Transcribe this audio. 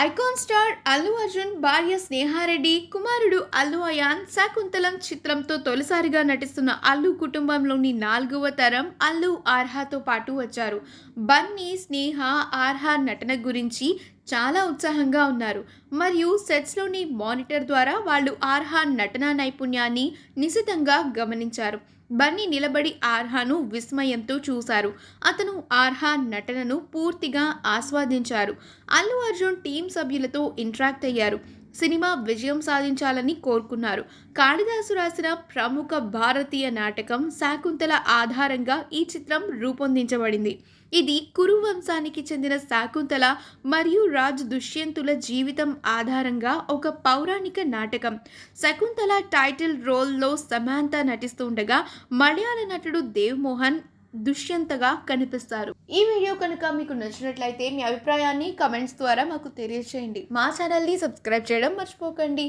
Icon star Allu Arjun భార్య స్నేహారెడ్డి, కుమారుడు Allu ion Shaakuntalam చిత్రంతో తొలిసారిగా నటిస్తున్న అల్లు కుటుంబంలోని 4వ తరం అల్లు ఆర్హాతో పాటు వచ్చారు. బన్నీ, స్నేహ, ఆర్హా నటన గురించి చాలా ఉత్సాహంగా ఉన్నారు. మరియు సెట్స్లోని మానిటర్ ద్వారా వాళ్ళు ఆర్హా నటనా నైపుణ్యాన్ని నిశితంగా గమనించారు. బన్నీ నిలబడి ఆర్హాను విస్మయంతో చూశారు. అతను ఆర్హా నటనను పూర్తిగా ఆస్వాదించారు. అల్లు అర్జున్ టీం సభ్యులతో ఇంటరాక్ట్ అయ్యారు. సినిమా విజయం సాధించాలని కోరుకున్నారు. కాళిదాసు రాసిన ప్రముఖ భారతీయ నాటకం శాకుంతల ఆధారంగా ఈ చిత్రం రూపొందించబడింది. ఇది కురు వంశానికి చెందిన శాకుంతల మరియు రాజు దుష్యంతుల జీవితం ఆధారంగా ఒక పౌరాణిక నాటకం. శకుంతల టైటిల్ రోల్లో సమాంత నటిస్తుండగా మలయాళ నటుడు దేవ్ మోహన్ దుష్యంతగా కనిపిస్తారు. ఈ వీడియో కనుక మీకు నచ్చినట్లయితే మీ అభిప్రాయాన్ని కమెంట్స్ ద్వారా మాకు తెలియజేయండి. మా ఛానల్ని సబ్స్క్రైబ్ చేయడం మర్చిపోకండి.